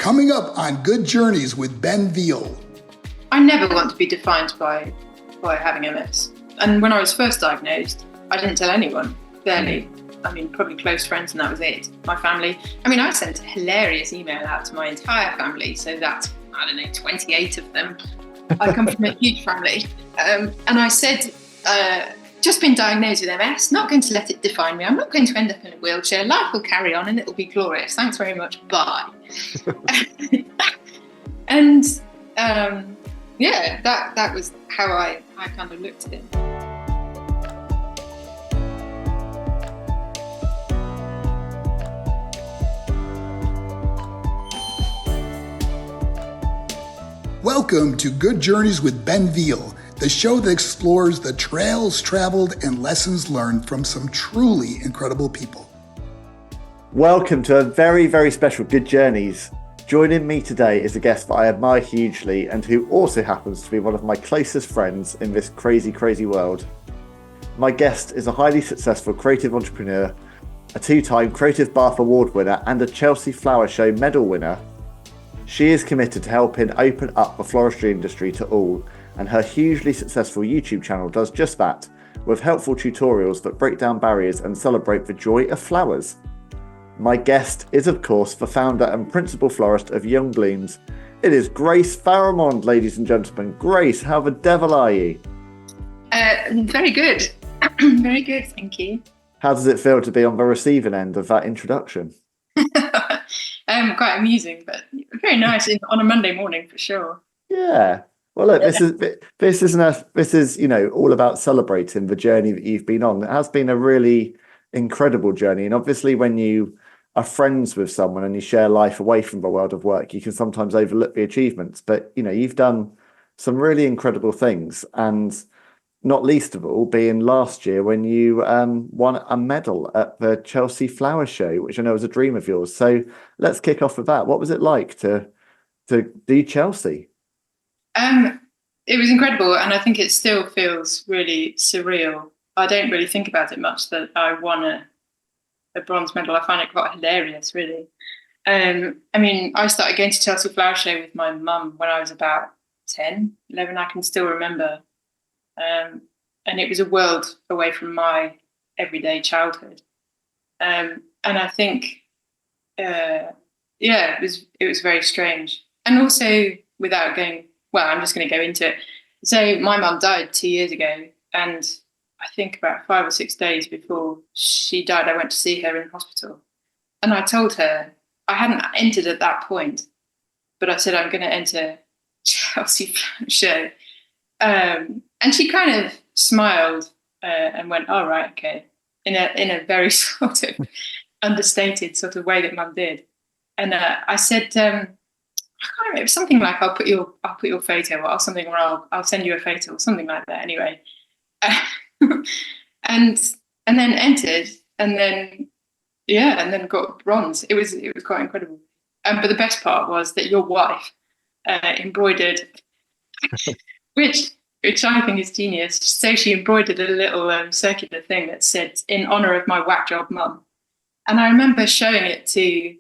Coming up on Good Journeys with Ben Veal. I never want to be defined by having MS. And when I was first diagnosed, I didn't tell anyone, barely. I mean, probably close friends, and that was it. My family. I mean, I sent a hilarious email out to my entire family, so that's, 28 of them. I come from a huge family. And I said, just been diagnosed with MS, not going to let it define me. I'm not going to end up in a wheelchair. Life will carry on and it'll be glorious. Thanks very much. Bye. And that was how I kind of looked at it. Welcome to Good Journeys with Ben Veal, the show that explores the trails traveled and lessons learned from some truly incredible people. Welcome to a very, very special Good Journeys. Joining me today is a guest that I admire hugely and who also happens to be one of my closest friends in this crazy, crazy world. My guest is a highly successful creative entrepreneur, a two-time Creative Bath Award winner and a Chelsea Flower Show medal winner. She is committed to helping open up the floristry industry to all, and her hugely successful YouTube channel does just that, with helpful tutorials that break down barriers and celebrate the joy of flowers. My guest is, of course, the founder and principal florist of Young Blooms. It is Grace Farrimond, ladies and gentlemen. Grace, how the devil are you? Very good. Very good, thank you. How does it feel to be on the receiving end of that introduction? Quite amusing, but very nice on a Monday morning for sure. Yeah. Well, look, this is all about celebrating the journey that you've been on. It has been a really incredible journey, and obviously, when you are friends with someone and you share life away from the world of work, you can sometimes overlook the achievements. But you've done some really incredible things, and not least of all being last year when you won a medal at the Chelsea Flower Show, which I know was a dream of yours. So let's kick off with that. What was it like to do Chelsea? It was incredible, and I think it still feels really surreal. I don't really think about it much that I won a bronze medal. I find it quite hilarious, really. I mean, I started going to Chelsea Flower Show with my mum when I was about 10, 11. I can still remember. And it was a world away from my everyday childhood. And I think, it was very strange. And also, without going, well, I'm just going to go into it. So my mum died 2 years ago, and I think about 5 or 6 days before she died, I went to see her in hospital. And I told her, I hadn't entered at that point, but I said, I'm going to enter Chelsea Flower Show. And she kind of smiled and went, "Oh, right, okay," in a very sort of understated sort of way that Mum did. And I said, I can't remember, it was something like, "I'll put your photo," or something, or I'll send you a photo, or something like that. Anyway, and then entered, and then got bronze. It was quite incredible. But the best part was that your wife embroidered. Which I think is genius. So she embroidered a little circular thing that said, "In honour of my whack job mum." And I remember showing it to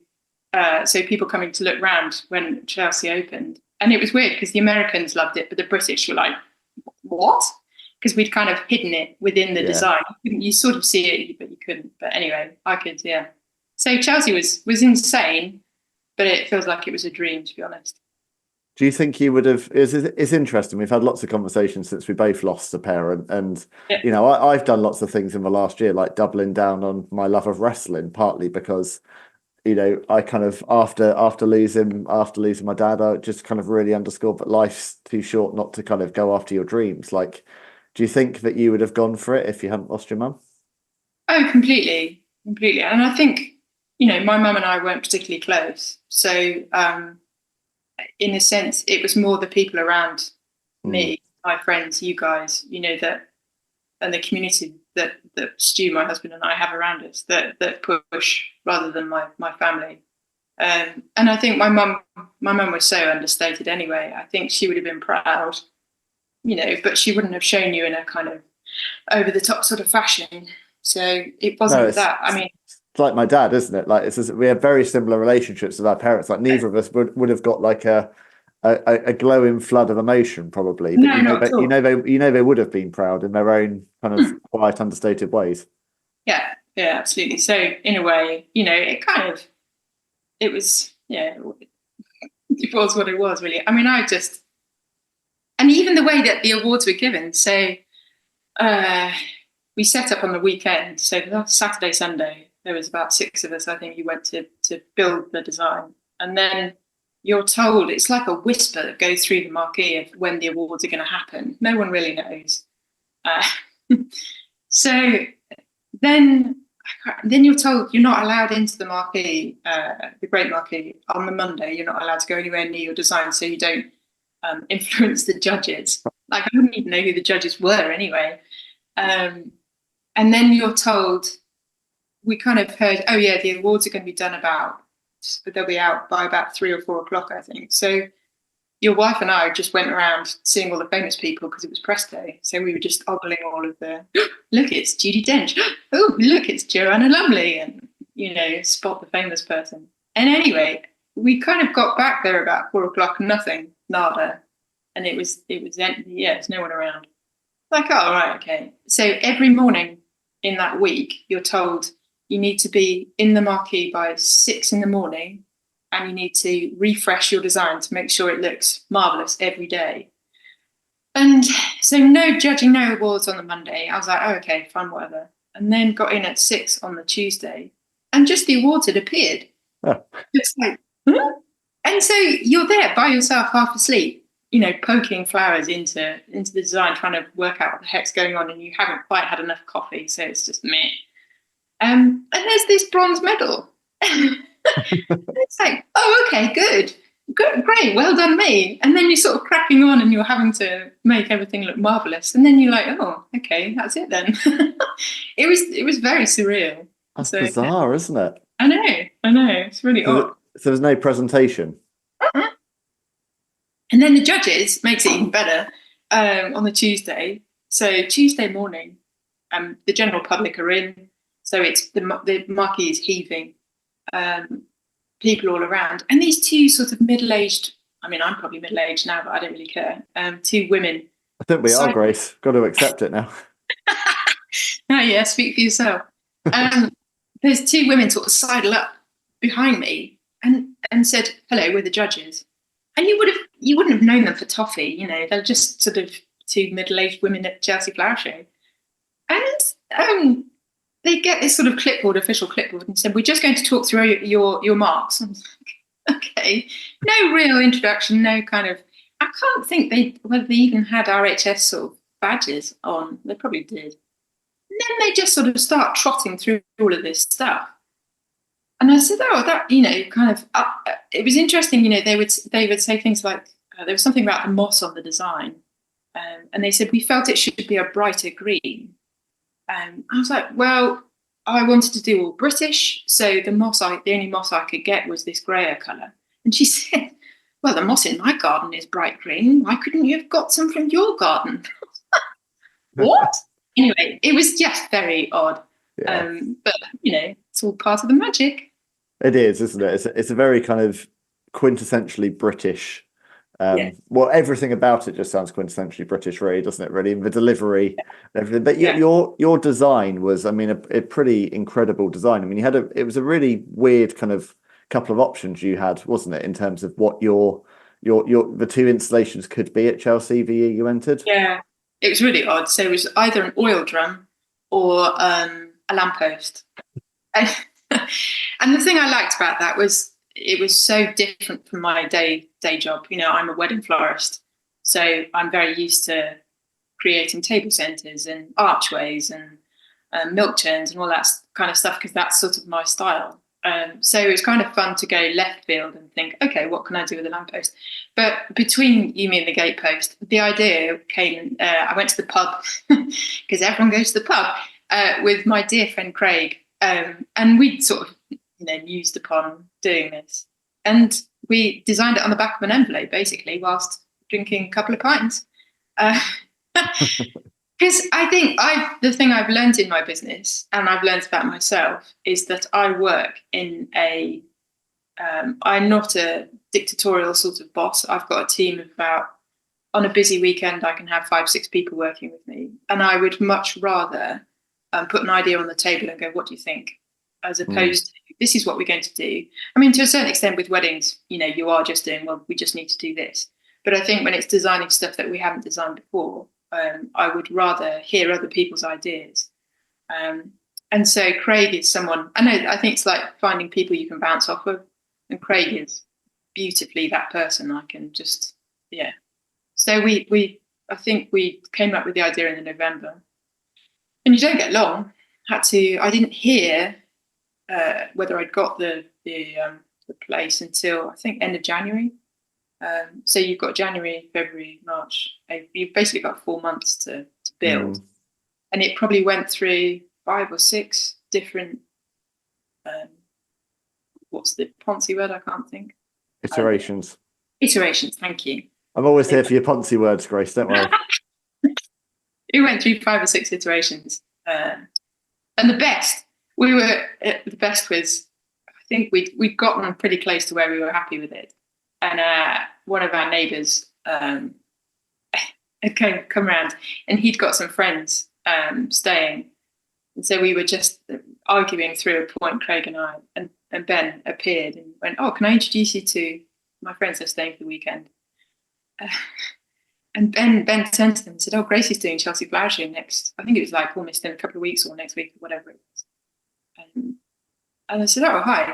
so people coming to look round when Chelsea opened. And it was weird because the Americans loved it, but the British were like, "What?" Because we'd kind of hidden it within the design. You sort of see it, but you couldn't. But anyway, I could, yeah. So Chelsea was insane, but it feels like it was a dream, to be honest. Do you think you would have? It's interesting. We've had lots of conversations since we both lost a parent, and I've done lots of things in the last year, like doubling down on my love of wrestling, partly because I kind of after losing my dad, I just kind of really underscored that life's too short not to kind of go after your dreams. Like, do you think that you would have gone for it if you hadn't lost your mum? Oh, completely, and I think my mum and I weren't particularly close, so. In a sense, it was more the people around me, my friends, you guys, that, and the community that Stu, my husband, and I have around us that push rather than my family. And I think my mum was so understated anyway. I think she would have been proud, but she wouldn't have shown you in a kind of over the top sort of fashion. So it wasn't that. I mean, It's like my dad, isn't it? Like we have very similar relationships with our parents. Like neither of us would have got like a glowing flood of emotion probably, but No, not at all. they would have been proud in their own kind of quiet, understated ways. Yeah, absolutely. So in a way, it was what it was really. I mean, and even the way that the awards were given. So we set up on the weekend. So Saturday, Sunday, there was about 6 of us, I think, who went to build the design. And then you're told, it's like a whisper that goes through the marquee of when the awards are going to happen. No one really knows. So then you're told you're not allowed into the marquee, the Great Marquee, on the Monday. You're not allowed to go anywhere near your design, so you don't influence the judges. Like, I wouldn't even know who the judges were anyway. And then you're told, we kind of heard, oh yeah, the awards are going to be done they'll be out by about 3 or 4 o'clock, I think. So your wife and I just went around seeing all the famous people because it was press day. So we were just ogling all of look, it's Judi Dench. Oh, look, it's Joanna Lumley. And, spot the famous person. And anyway, we kind of got back there about 4 o'clock, nothing, nada. And it was empty. Yeah, there's no one around. Like, oh, right, okay. So every morning in that week, you're told you need to be in the marquee by 6 in the morning, and you need to refresh your design to make sure it looks marvellous every day. And so no judging, no awards on the Monday. I was like, oh, okay, fine, whatever. And then got in at 6 on the Tuesday, and just the awards had appeared. Oh. It's like, huh? And so you're there by yourself, half asleep, poking flowers into the design, trying to work out what the heck's going on, and you haven't quite had enough coffee, so it's just meh. And there's this bronze medal. It's like, oh, okay, good, great, well done me. And then you're sort of cracking on and you're having to make everything look marvellous. And then you're like, oh, okay, that's it then. It was very surreal. That's bizarre, isn't it? I know. It's really odd. So there's no presentation. Uh-huh. And then the judges makes it even better on the Tuesday. So Tuesday morning, the general public are in. So it's the marquee is heaving, people all around. And these 2 sort of middle-aged, I mean, I'm probably middle-aged now, but I don't really care, 2 women. I think we are, Grace. Got to accept it now. Oh, yeah, speak for yourself. There's 2 women sort of sidle up behind me and said, hello, we're the judges. And you wouldn't have known them for toffee, they're just sort of 2 middle-aged women at Chelsea Flower Show. And they get this sort of official clipboard, and said, we're just going to talk through your marks. And I was like, okay, no real introduction, no kind of, I can't think whether they even had RHS sort of badges on. They probably did. And then they just sort of start trotting through all of this stuff. And I said, oh, that, kind of, it was interesting, they would say things like, there was something about the moss on the design. And they said, we felt it should be a brighter green. I was like, well, I wanted to do all British, so the only moss I could get was this grayer colour. And she said, well, the moss in my garden is bright green. Why couldn't you have got some from your garden? What? Anyway, it was just very odd. Yeah. But, it's all part of the magic. It is, isn't it? It's a very kind of quintessentially British. Yes. Well, everything about it just sounds quintessentially British, really, doesn't it? Really, the delivery, and everything. But your design was, I mean, a pretty incredible design. I mean, it was a really weird kind of couple of options you had, wasn't it, in terms of what the 2 installations could be at Chelsea the year you entered? Yeah, it was really odd. So it was either an oil drum or a lamppost. And the thing I liked about that was, it was so different from my day job. I'm a wedding florist, so I'm very used to creating table centres and archways and milk churns and all that kind of stuff, because that's sort of my style. So it was kind of fun to go left field and think, okay, what can I do with a lamppost? But between you, me and the gatepost, the idea came, I went to the pub, because everyone goes to the pub, with my dear friend Craig, and we'd sort of mused upon doing this, and we designed it on the back of an envelope basically whilst drinking a couple of pints, Because I think the thing I've learned in my business, and I've learned about myself, is that I work in I'm not a dictatorial sort of boss. I've got a team of on a busy weekend, I can have 5, 6 people working with me. And I would much rather put an idea on the table and go, what do you think? As opposed to, this is what we're going to do. I mean, to a certain extent with weddings, you are just doing, well, we just need to do this. But I think when it's designing stuff that we haven't designed before, I would rather hear other people's ideas. And so Craig is someone, I think it's like finding people you can bounce off of. And Craig is beautifully that person. I can just, yeah. So I think we came up with the idea in November. And you don't get long. I didn't hear whether I'd got the place until I think end of January. So you've got January, February, March. You've basically got 4 months to build. And it probably went through 5 or 6 different, what's the Ponzi word? I can't think. Iterations. Iterations, thank you. I'm always here for your Ponzi words, Grace, don't worry. It went through 5 or 6 iterations. And the best was, I think we'd gotten pretty close to where we were happy with it. And one of our neighbours had come around, and he'd got some friends staying. And so we were just arguing through a point, Craig and I, and Ben appeared and went, oh, can I introduce you to my friends that are staying for the weekend? And Ben turned to them and said, oh, Grace is doing Chelsea Flower Show next. I think it was like almost in a couple of weeks or next week or whatever it was. And I said, oh, hi,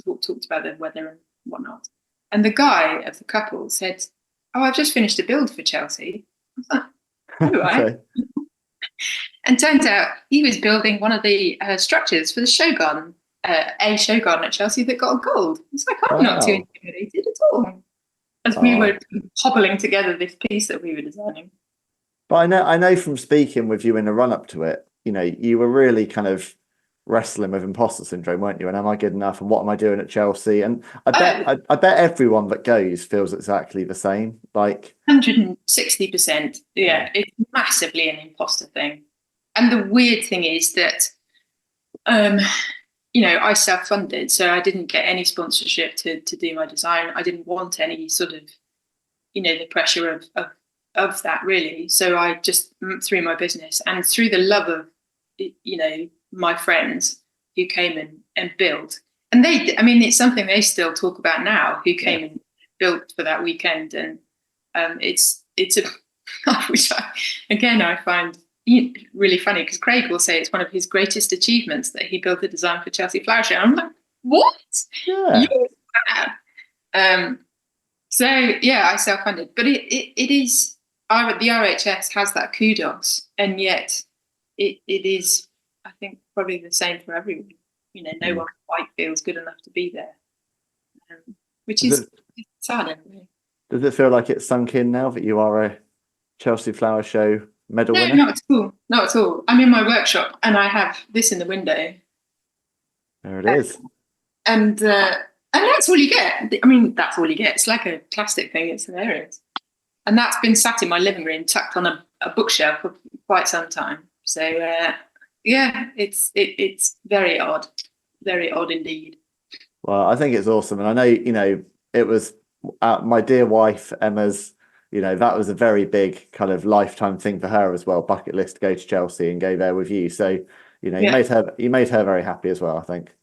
talked about the weather and whatnot. And the guy of the couple said, oh, I've just finished a build for Chelsea. I was like, all right. Okay. And turns out he was building one of the structures for the show garden, a show garden at Chelsea that got gold. It's like, I'm not too intimidated at all. As we were hobbling together this piece that we were designing. But I know from speaking with you in the run up to it, you were really kind of wrestling with imposter syndrome, weren't you? And am I good enough? And what am I doing at Chelsea? And I bet everyone that goes feels exactly the same. Like 160%. Yeah, it's massively an imposter thing. And the weird thing is that, I self-funded, so I didn't get any sponsorship to do my design. I didn't want any sort of, the pressure of that really. So I just through my business and through the love of, my friends who came and built. And it's something they still talk about now, who came and built for that weekend. And it's which I find really funny, because Craig will say it's one of his greatest achievements that he built the design for Chelsea Flower Show. I'm like, what? Yeah. So I self-funded, but it is the RHS has that kudos, and yet it is, I think, probably the same for everyone. No one quite feels good enough to be there, which is sad. Does it feel like it's sunk in now that you are a Chelsea Flower Show medal winner? No, not at all. I'm in my workshop and I have this in the window. There it is. And that's all you get. I mean, that's all you get. It's like a plastic thing. It's hilarious. And that's been sat in my living room, tucked on a bookshelf for quite some time. So, it's very odd indeed. Well, I think it's awesome. And I know, it was my dear wife, Emma's, that was a very big kind of lifetime thing for her as well, bucket list to go to Chelsea and go there with you. So, you made her very happy as well, I think.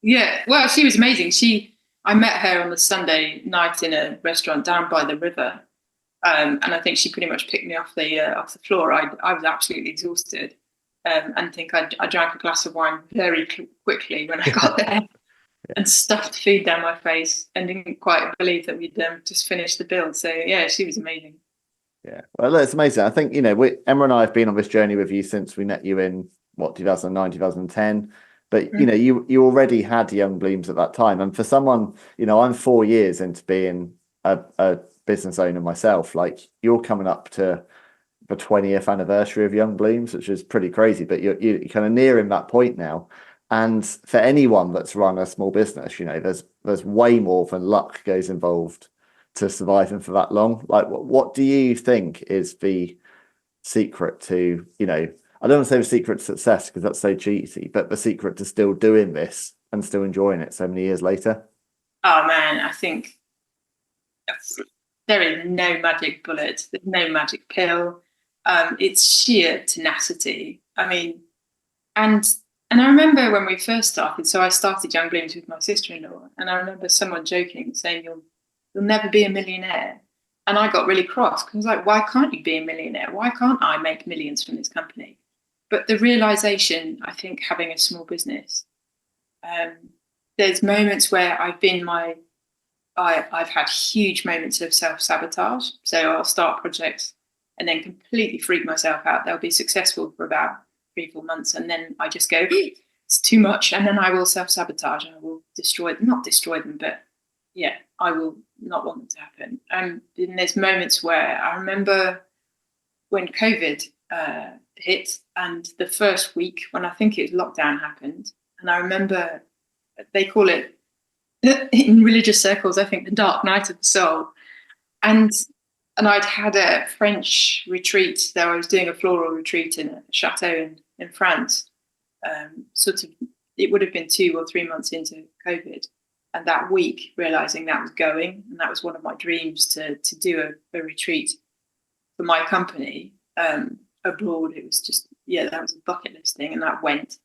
Yeah, well, she was amazing. I met her on the Sunday night in a restaurant down by the river. And I think she pretty much picked me off the floor. I was absolutely exhausted. And think I drank a glass of wine very quickly when I got there. And stuffed food down my face and didn't quite believe that we'd just finished the build. So she was amazing. Yeah, well, it's amazing. I think Emma and I have been on this journey with you since we met you in 2009, 2010. But you already had young blooms at that time. And for someone, I'm 4 years into being a business owner myself. Like, you're coming up to the 20th anniversary of Young Blooms, which is pretty crazy. But you're kind of nearing that point now. And for anyone that's run a small business, there's way more than luck goes involved to surviving for that long. Like, what do you think is the secret to, I don't want to say the secret to success because that's so cheesy, but the secret to still doing this and still enjoying it so many years later? Oh man, I think there is no magic bullet. There's no magic pill. It's sheer tenacity. I mean, and I remember when we first started. So I started Young Blooms with my sister-in-law, and I remember someone joking, saying, "You'll never be a millionaire." And I got really cross because I was like, "Why can't you be a millionaire? Why can't I make millions from this company?" But the realization, I think, having a small business, there's moments where I've had huge moments of self-sabotage. So I'll start projects and then completely freak myself out. They'll be successful for about 3-4 months. And then I just go, it's too much. And then I will self-sabotage and I will not destroy them, but yeah, I will not want them to happen. And there's moments where I remember when COVID hit, and the first week when I think it was lockdown happened. And I remember they call it, in religious circles, I think, the dark night of the soul. And I'd had a French retreat there. I was doing a floral retreat in a chateau in France. It would have been 2 or 3 months into COVID. And that week, realizing that was going, and that was one of my dreams to do a retreat for my company abroad. It was just, that was a bucket list thing, and that went.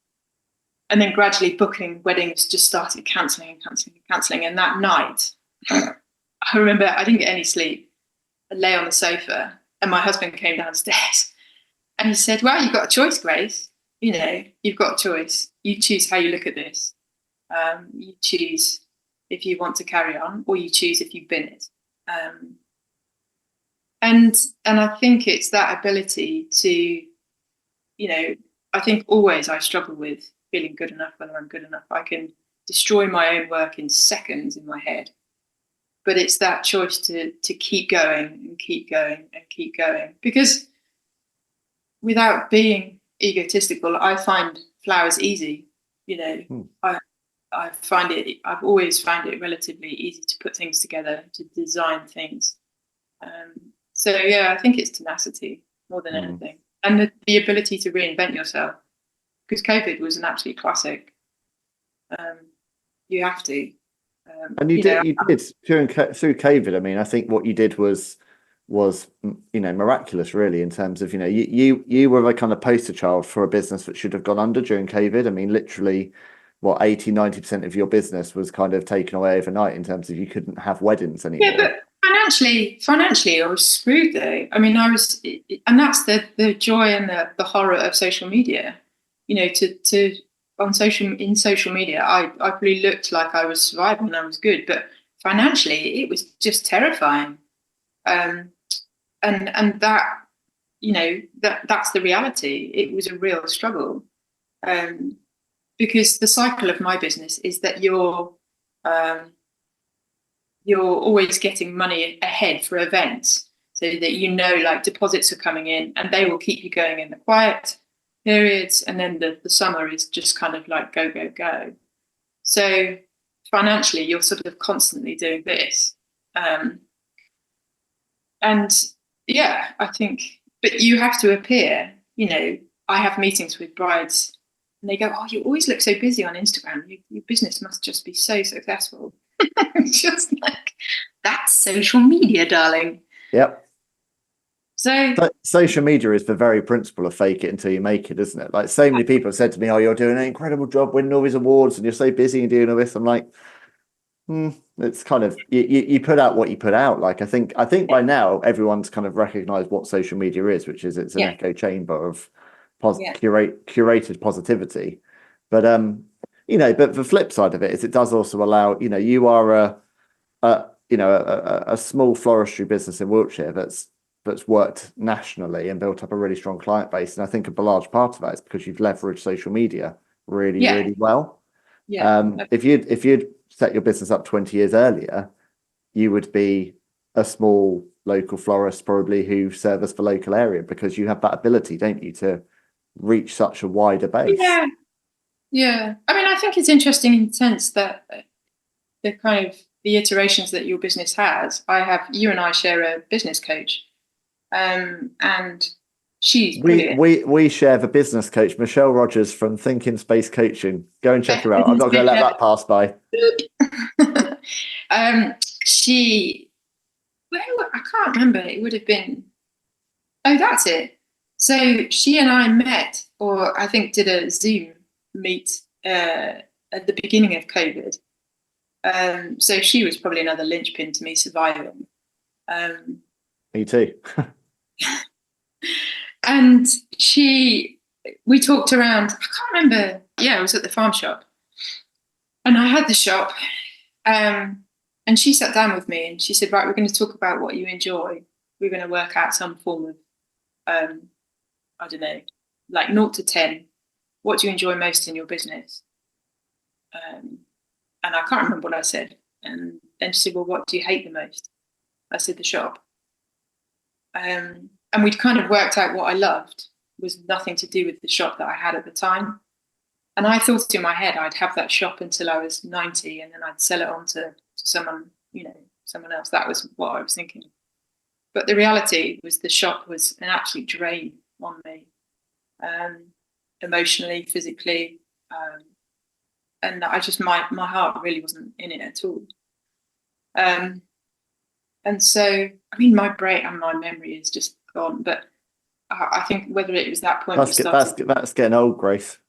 And then gradually booking weddings just started cancelling. And that night, I remember I didn't get any sleep. I lay on the sofa and my husband came downstairs and he said, "Well, you've got a choice, Grace. You've got a choice. You choose how you look at this. You choose if you want to carry on, or you choose if you bin it." And I think it's that ability to, I think always I struggle with feeling good enough, whether I'm good enough. I can destroy my own work in seconds in my head. But it's that choice to keep going and keep going and keep going. Because without being egotistical, I find flowers easy. I've always found it relatively easy to put things together, to design things. I think it's tenacity more than anything. And the ability to reinvent yourself. Because COVID was an absolute classic. You have to. And you did through COVID. I mean, I think what you did was miraculous, really, in terms of you were a kind of poster child for a business that should have gone under during COVID. I mean, literally, 80-90% of your business was kind of taken away overnight in terms of you couldn't have weddings anymore. Yeah, but financially, I was screwed though. I mean, and that's the joy and the horror of social media. In social media, I probably looked like I was surviving and I was good, but financially it was just terrifying. And that, that's the reality. It was a real struggle. Because the cycle of my business is that you're always getting money ahead for events, so that like deposits are coming in and they will keep you going in the quiet periods, and then the summer is just kind of like go. So financially you're sort of constantly doing this, I think, but you have to appear. I have meetings with brides and they go, "Oh, you always look so busy on Instagram. Your business must just be so successful." Just like, that's social media, darling. Yep. So social media is the very principle of fake it until you make it, isn't it? Like, so many people have said to me, "Oh, you're doing an incredible job winning all these awards and you're so busy and doing all this." I'm like, it's kind of, you put out what you put out. Like, I think by now everyone's kind of recognized what social media is, which is it's an echo chamber of curated positivity. But but the flip side of it is it does also allow, you are a small floristry business in Wiltshire that's worked nationally and built up a really strong client base. And I think a large part of that is because you've leveraged social media really well. If you'd set your business up 20 years earlier, you would be a small local florist probably who service the local area, because you have that ability, don't you, to reach such a wider base. I mean, I think it's interesting in the sense that the kind of the iterations that your business has. You and I share a business coach, and She's brilliant. We share the business coach, Michelle Rogers from Thinking Space Coaching. Go and check her out. I'm not going to let that pass by. She, well, I can't remember. It would have been, oh, that's it. So she and I met, or I think did a Zoom meet at the beginning of COVID. So she was probably another linchpin to me surviving. Me too. And we talked around, I can't remember. Yeah, I was at the farm shop and I had the shop. And she sat down with me and she said, right, we're going to talk about what you enjoy. We're going to work out some form of, I don't know, like 0 to 10. What do you enjoy most in your business? And I can't remember what I said. And then she said, well, what do you hate the most? I said, the shop. And we'd kind of worked out what I loved was nothing to do with the shop that I had at the time. And I thought in my head I'd have that shop until I was 90 and then I'd sell it on to someone, someone else. That was what I was thinking. But the reality was the shop was an absolute drain on me, emotionally, physically. And I just, my heart really wasn't in it at all. And so, I mean, my brain and my memory is just gone. But I think whether it was that point, that's getting old, Grace.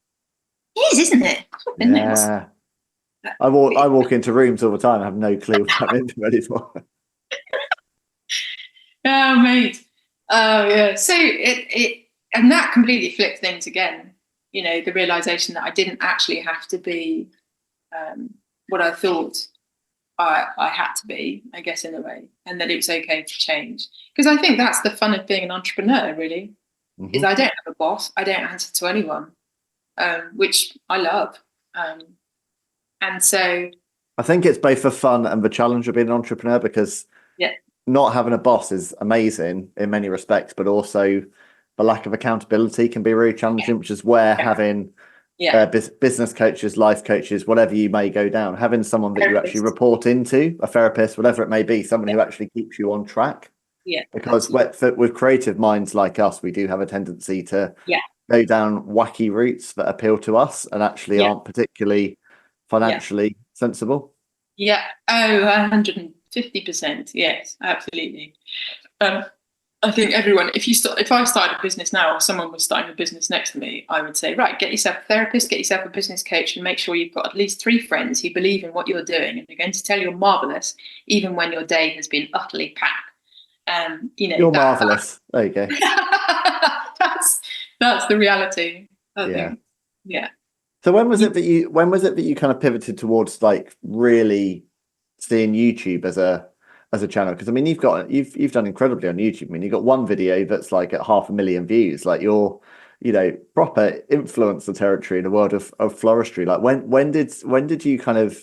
It is, isn't it? Yeah. I walk into rooms all the time. I have no clue what I'm into anymore. Oh, mate. Oh, yeah. So and that completely flipped things again. The realization that I didn't actually have to be what I thought I had to be, I guess, in a way, and that it was okay to change. Because I think that's the fun of being an entrepreneur, really, is I don't have a boss. I don't answer to anyone, which I love. And so I think it's both the fun and the challenge of being an entrepreneur, because not having a boss is amazing in many respects, but also the lack of accountability can be really challenging, which is where having business coaches, life coaches, whatever you may go down, having someone that you actually report into, a therapist, whatever it may be, someone who actually keeps you on track. Yeah. Because with creative minds like us, we do have a tendency to go down wacky routes that appeal to us and actually aren't particularly financially sensible. Yeah. Oh, 150%. Yes, absolutely. I think everyone, if I started a business now or someone was starting a business next to me, I would say, right, get yourself a therapist, get yourself a business coach, and make sure you've got at least 3 friends who believe in what you're doing and they're going to tell you're marvelous, even when your day has been utterly packed. You're marvelous. There you go. that's the reality. I think. Yeah. So when was it that you kind of pivoted towards like really seeing YouTube as a channel? Because I mean, you've done incredibly on YouTube. I mean, you've got one video that's like at 500,000 views. Like you're, proper influencer territory in the world of floristry. Like when did you kind of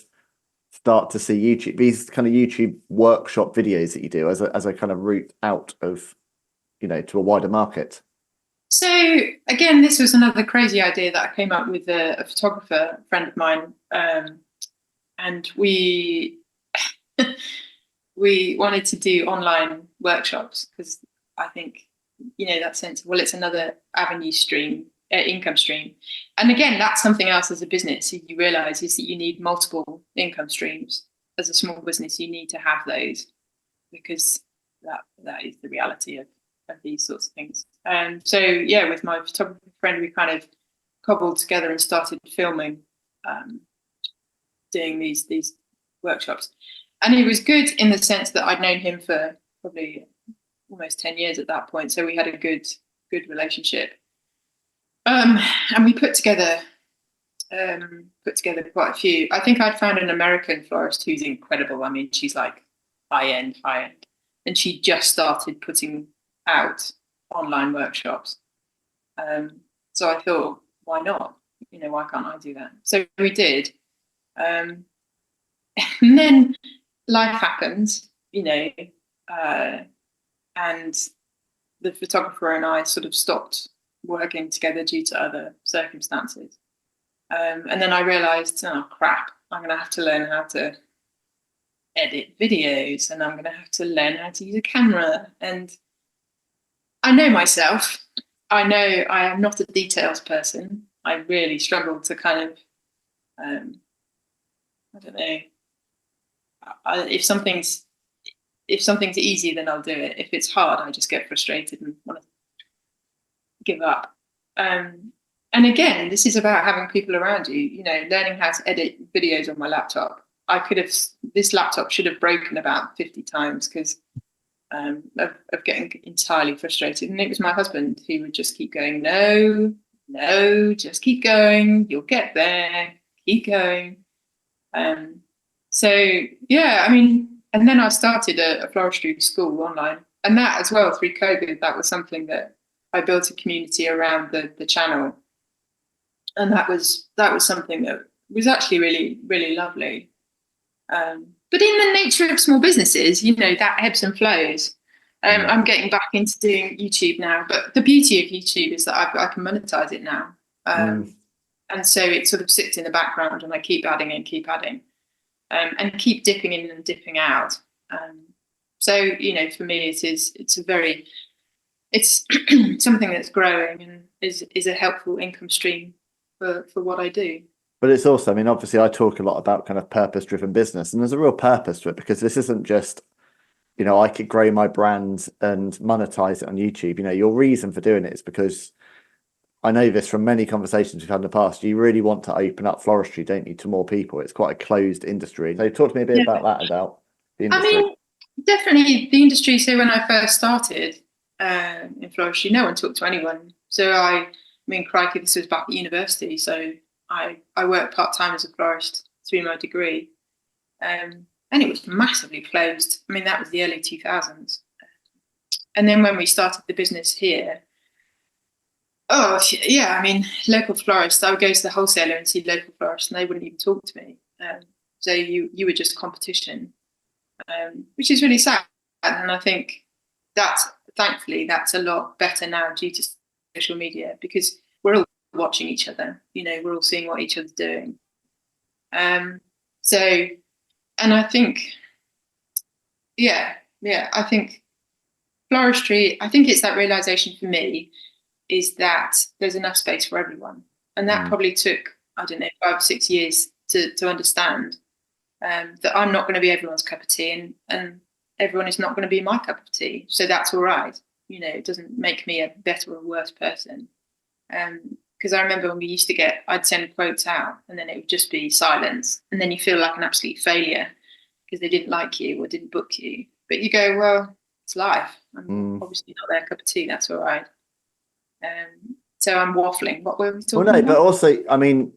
start to see YouTube, these kind of YouTube workshop videos that you do as a kind of route out of, to a wider market? So again, this was another crazy idea that I came up with a photographer, a friend of mine, and we wanted to do online workshops because I think, that sense of, well, it's another income stream. And again, that's something else as a business you realize is that you need multiple income streams. As a small business, you need to have those because that is the reality of these sorts of things. So with my photographer friend, we kind of cobbled together and started filming, doing these workshops. And he was good in the sense that I'd known him for probably almost 10 years at that point. So we had a good relationship. And we put together quite a few. I think I'd found an American florist who's incredible. I mean, she's like high end. And she just started putting out online workshops. So I thought, why not? Why can't I do that? So we did. And then life happens, and the photographer and I sort of stopped working together due to other circumstances. And then I realized, oh crap, I'm going to have to learn how to edit videos and I'm going to have to learn how to use a camera. And I know myself. I know I am not a details person. I really struggle to kind of, I don't know. If something's easy, then I'll do it. If it's hard, I just get frustrated and want to give up. And again, this is about having people around you. You know, learning how to edit videos on my laptop. This laptop should have broken about 50 times because of getting entirely frustrated. And it was my husband who would just keep going, no, just keep going. You'll get there. Keep going. So yeah, I mean, and then I started a floristry school online, and that as well through COVID, that was something that I built a community around the channel, and that was something that was actually really, really lovely. But in the nature of small businesses, you know, that ebbs and flows. I'm getting back into doing YouTube now, but the beauty of YouTube is that I can monetize it now. And so it sort of sits in the background and I keep adding and keep adding, and keep dipping in and dipping out. So, you know, for me, it's something that's growing and is a helpful income stream for what I do. But it's also, I mean, obviously I talk a lot about kind of purpose-driven business, and there's a real purpose to it, because this isn't just, you know, I could grow my brand and monetize it on YouTube. You know, your reason for doing it is because, I know this from many conversations we've had in the past, you really want to open up floristry, don't you, to more people. It's quite a closed industry. So talk to me a bit about that, about the industry. I mean, definitely the industry. So when I first started in floristry, no one talked to anyone. So I mean, crikey, this was back at university. So I worked part-time as a florist through my degree. And it was massively closed. I mean, that was the early 2000s. And then when we started the business here, oh, yeah, I mean, local florists, I would go to the wholesaler and see local florists and they wouldn't even talk to me. So you were just competition, which is really sad. And I think thankfully, that's a lot better now due to social media, because we're all watching each other. You know, we're all seeing what each other's doing. So, and I think, I think floristry, I think it's that realization for me is that there's enough space for everyone. And that probably took, I don't know, 5 or 6 years to understand that I'm not going to be everyone's cup of tea, and everyone is not going to be my cup of tea. So that's all right. You know, it doesn't make me a better or worse person. Because I remember when we used to I'd send quotes out and then it would just be silence. And then you feel like an absolute failure because they didn't like you or didn't book you. But you go, well, it's life. I'm obviously not their cup of tea. That's all right. So I'm waffling. What were we talking about? But also, I mean,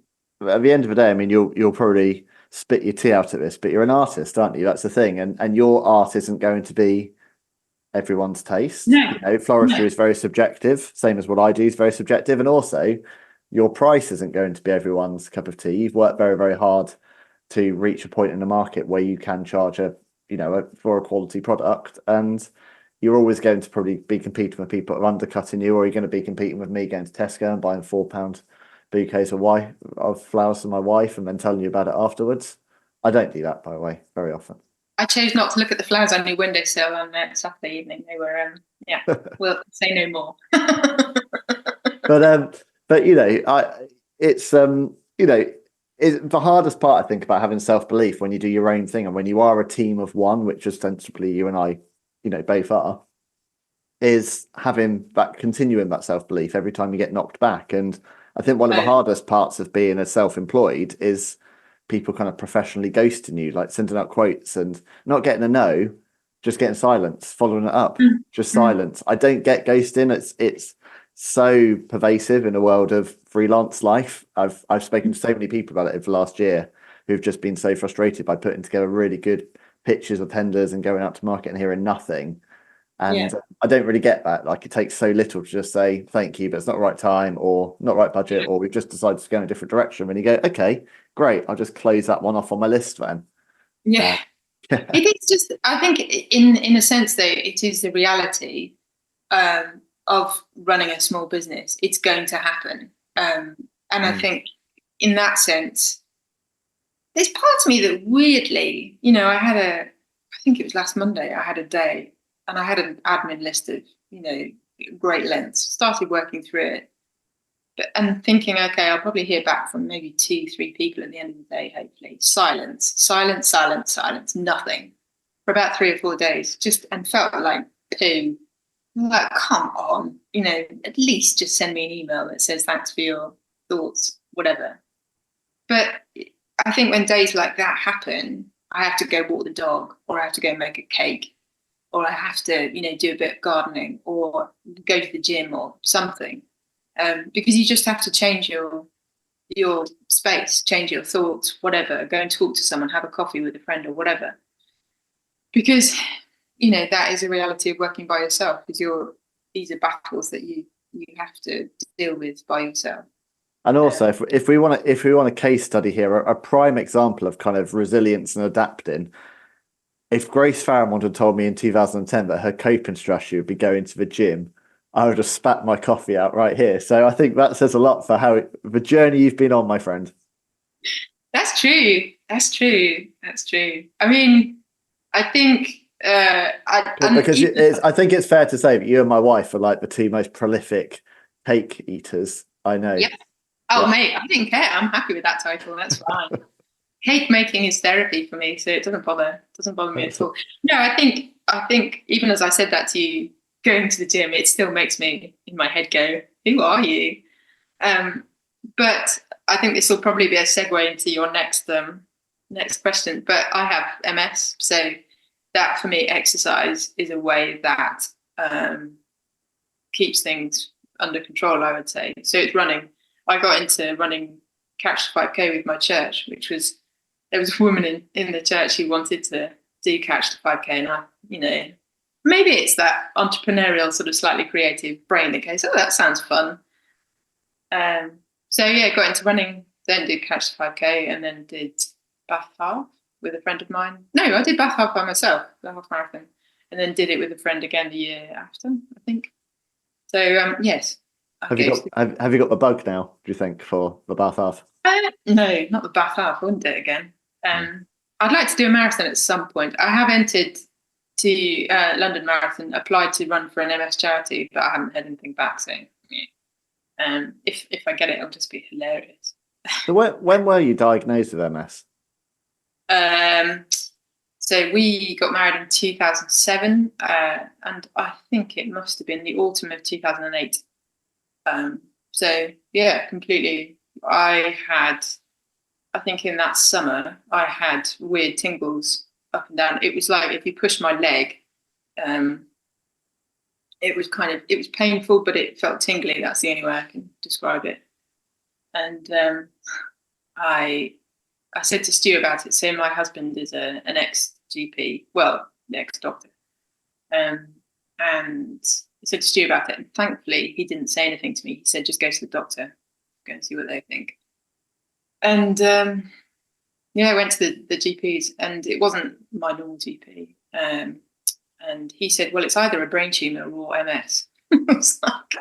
at the end of the day, I mean, you'll probably spit your tea out at this, but you're an artist, aren't you? That's the thing. And your art isn't going to be everyone's taste. No. You know, floristry is very subjective, same as what I do is very subjective. And also, your price isn't going to be everyone's cup of tea. You've worked very, very hard to reach a point in the market where you can charge for a quality product, and you're always going to probably be competing with people that are undercutting you, or you're going to be competing with me going to Tesco and buying £4 bouquets of flowers for my wife and then telling you about it afterwards. I don't do that, by the way, very often. I chose not to look at the flowers on your windowsill on Saturday evening. They were, we'll say no more. But you know, it's the hardest part, I think, about having self-belief when you do your own thing and when you are a team of one, which ostensibly you and I, you know, both are, is continuing that self-belief every time you get knocked back. And I think one of the hardest parts of being a self-employed is people kind of professionally ghosting you, like sending out quotes and not getting a no, just getting silence, following it up, just silence. I don't get ghosting. It's so pervasive in the world of freelance life. I've spoken to so many people about it over the last year who've just been so frustrated by putting together really good pitches or tenders and going out to market and hearing nothing. And I don't really get that. Like, it takes so little to just say thank you, but it's not the right time or not right budget, or we've just decided to go in a different direction. When you go, okay, great, I'll just close that one off on my list then. Yeah. It is just, I think in a sense though, it is the reality of running a small business. It's going to happen. And I think in that sense, there's part of me that weirdly, you know, I think it was last Monday, I had a day and I had an admin list of, you know, great lengths. Started working through it, and thinking, okay, I'll probably hear back from maybe 2-3 people at the end of the day. Hopefully, silence, nothing for about 3 or 4 days. And felt like poo. Like, come on, at least just send me an email that says thanks for your thoughts, whatever. But I think when days like that happen, I have to go walk the dog, or I have to go make a cake, or I have to, do a bit of gardening, or go to the gym or something. Because you just have to change your space, change your thoughts, whatever, go and talk to someone, have a coffee with a friend or whatever. Because, that is a reality of working by yourself, because these are battles that you have to deal with by yourself. And also, if we want a case study here, a prime example of kind of resilience and adapting, if Grace Farrimond had told me in 2010 that her coping strategy would be going to the gym, I would have spat my coffee out right here. So I think that says a lot for the journey you've been on, my friend. That's true. I mean, I think I think it's fair to say that you and my wife are like the two most prolific cake eaters I know. Yeah. Oh, mate, I didn't care. I'm happy with that title. That's fine. Cake making is therapy for me, so it doesn't bother me at all. No, I think even as I said that to you, going to the gym, it still makes me in my head go, "Who are you?" But I think this will probably be a segue into your next question. But I have MS, so that for me, exercise is a way that keeps things under control, I would say. So it's running. I got into running Catch the 5K with my church, there was a woman in the church who wanted to do Catch the 5K, and I, maybe it's that entrepreneurial sort of slightly creative brain that goes, oh, that sounds fun. So yeah, got into running, then did Catch the 5K, and then did Bath Half with a friend of mine. No, I did Bath Half by myself, the half marathon, and then did it with a friend again the year after, I think. So yes. Have you got the bug now, do you think, for the Bath Half? No, not the Bath Half. I wouldn't do it again. I'd like to do a marathon at some point. I have entered to London Marathon, applied to run for an MS charity, but I haven't heard anything back. So if I get it, it'll just be hilarious. So when were you diagnosed with MS? So we got married in 2007, and I think it must have been the autumn of 2008. So yeah, completely. I think in that summer, I had weird tingles up and down. It was like if you pushed my leg, it was painful, but it felt tingly. That's the only way I can describe it. And I said to Stu about it. So my husband is an ex-GP, well, the ex-doctor. And I said to Stu about it, and thankfully he didn't say anything to me. He said, just go to the doctor, go and see what they think. And I went to the GPs, and it wasn't my normal GP. And he said, well, it's either a brain tumour or MS. I was like,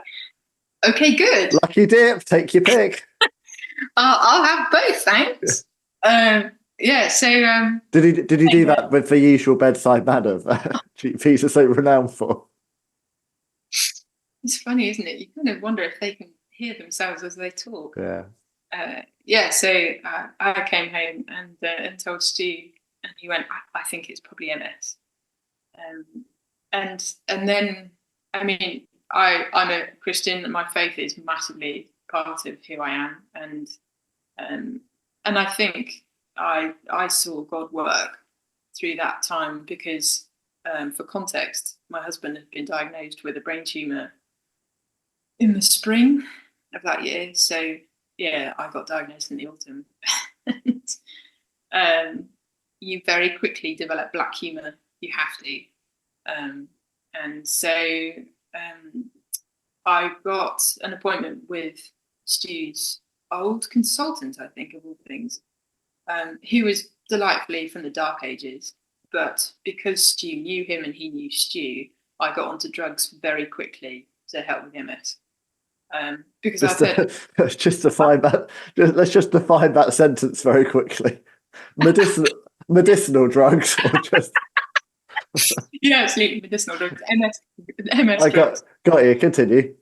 okay, good. Lucky dip, take your pick. I'll have both, thanks. So did he do that with the usual bedside manner that GPs are so renowned for? It's funny, isn't it? You kind of wonder if they can hear themselves as they talk. Yeah. So I came home and told Stu, and he went, I think it's probably MS. And then, I mean, I'm a Christian, and my faith is massively part of who I am, and I think I saw God work through that time because, for context, my husband had been diagnosed with a brain tumour in the spring of that year. So yeah, I got diagnosed in the autumn. You very quickly develop black humour. You have to. And so I got an appointment with Stu's old consultant, I think, of all things, who was delightfully from the dark ages. But because Stu knew him and he knew Stu, I got onto drugs very quickly to help with MS. Because let's just define that sentence very quickly. Medicinal drugs, or just Yeah, absolutely. Medicinal drugs. MS I drugs. got you. Continue.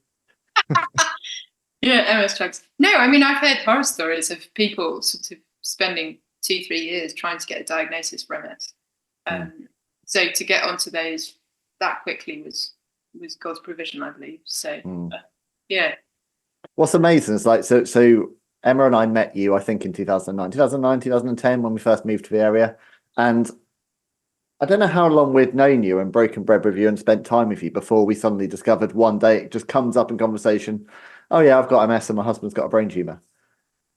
Yeah, MS drugs. No, I mean, I've heard horror stories of people sort of spending 2-3 years trying to get a diagnosis for MS. So to get onto those that quickly was God's provision, I believe. So yeah. What's amazing is like so Emma and I met you, I think, in 2010 when we first moved to the area. And I don't know how long we'd known you and broken bread with you and spent time with you before we suddenly discovered one day it just comes up in conversation. Oh yeah, I've got MS and my husband's got a brain tumor.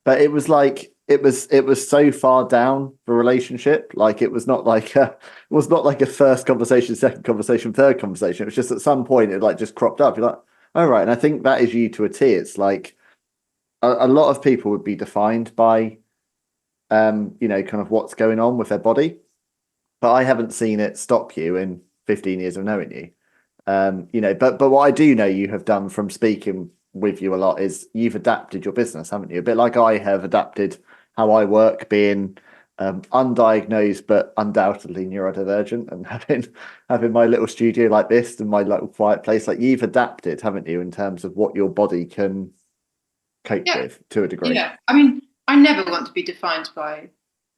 But it was like it was so far down the relationship. Like it was not like a first conversation, second conversation, third conversation. It was just at some point it like just cropped up. You're like, oh right. And I think that is you to a T. It's like a lot of people would be defined by kind of what's going on with their body. But I haven't seen it stop you in 15 years of knowing you. But what I do know you have done from speaking with you a lot is you've adapted your business, haven't you? A bit like I have adapted how I work, being undiagnosed but undoubtedly neurodivergent, and having my little studio like this and my little quiet place. Like you've adapted, haven't you, in terms of what your body can cope with to a degree. Yeah, I mean, I never want to be defined by